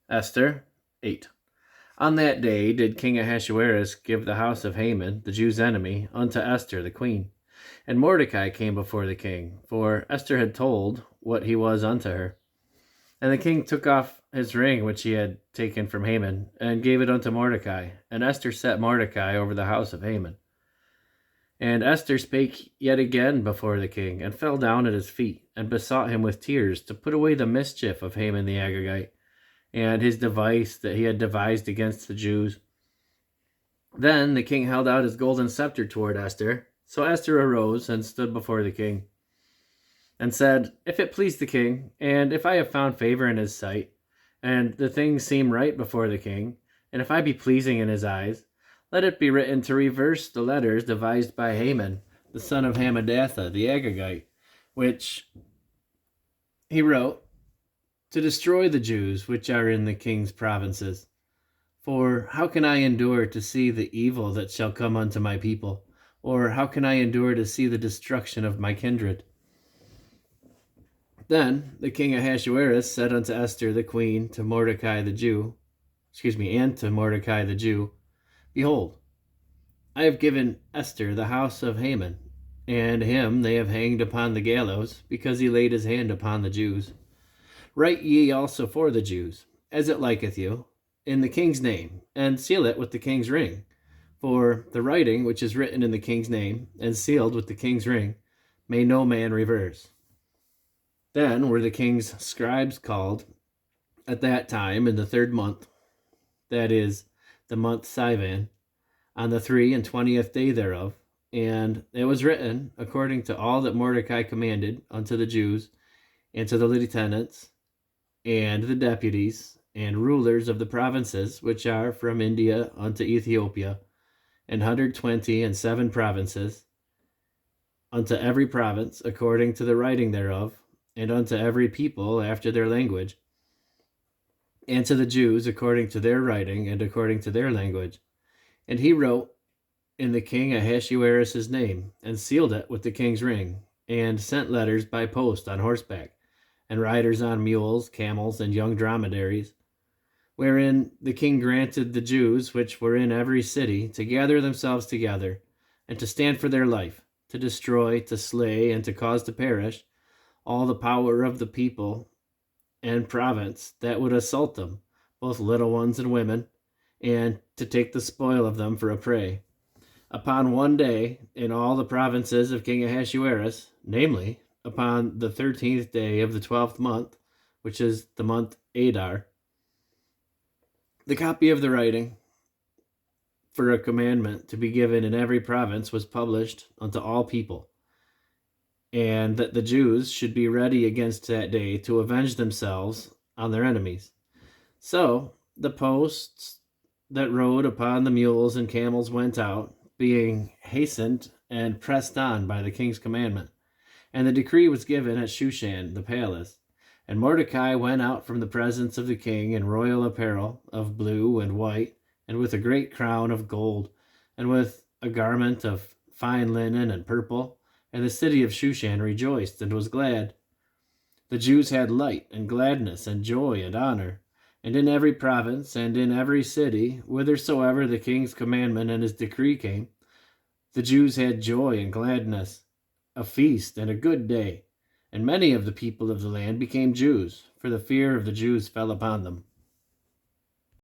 Esther 8. On that day did King Ahasuerus give the house of Haman, the Jews' enemy, unto Esther the queen. And Mordecai came before the king, for Esther had told what he was unto her. And the king took off his ring which he had taken from Haman, and gave it unto Mordecai. And Esther set Mordecai over the house of Haman. And Esther spake yet again before the king, and fell down at his feet, and besought him with tears to put away the mischief of Haman the Agagite, and his device that he had devised against the Jews. Then the king held out his golden scepter toward Esther. So Esther arose and stood before the king, and said, If it please the king, and if I have found favor in his sight, and the things seem right before the king, and if I be pleasing in his eyes, let it be written to reverse the letters devised by Haman, the son of Hammedatha, the Agagite, which he wrote to destroy the Jews which are in the king's provinces. For how can I endure to see the evil that shall come unto my people? Or how can I endure to see the destruction of my kindred? Then the king Ahasuerus said unto Esther the queen, to Mordecai the Jew, and to Mordecai the Jew, Behold, I have given Esther the house of Haman, and him they have hanged upon the gallows, because he laid his hand upon the Jews. Write ye also for the Jews, as it liketh you, in the king's name, and seal it with the king's ring. For the writing which is written in the king's name, and sealed with the king's ring, may no man reverse. Then were the king's scribes called at that time in the 3rd month, that is, the month Sivan, on the 23rd day thereof. And it was written according to all that Mordecai commanded unto the Jews, and to the lieutenants, and the deputies, and rulers of the provinces which are from India unto Ethiopia, 127 provinces, unto every province according to the writing thereof, and unto every people after their language, and to the Jews according to their writing and according to their language. And he wrote in the king Ahasuerus' name, and sealed it with the king's ring, and sent letters by post on horseback, and riders on mules, camels, and young dromedaries, wherein the king granted the Jews which were in every city to gather themselves together, and to stand for their life, to destroy, to slay, and to cause to perish all the power of the people and province that would assault them, both little ones and women, and to take the spoil of them for a prey. Upon one day in all the provinces of King Ahasuerus, namely, upon the 13th day of the 12th month, which is the month Adar, the copy of the writing for a commandment to be given in every province was published unto all people, and that the Jews should be ready against that day to avenge themselves on their enemies. So the posts that rode upon the mules and camels went out, being hastened and pressed on by the king's commandment. And the decree was given at Shushan the palace. And Mordecai went out from the presence of the king in royal apparel of blue and white, and with a great crown of gold, and with a garment of fine linen and purple. And the city of Shushan rejoiced and was glad. The Jews had light and gladness and joy and honor. And in every province and in every city, whithersoever the king's commandment and his decree came, the Jews had joy and gladness, a feast and a good day. And many of the people of the land became Jews, for the fear of the Jews fell upon them.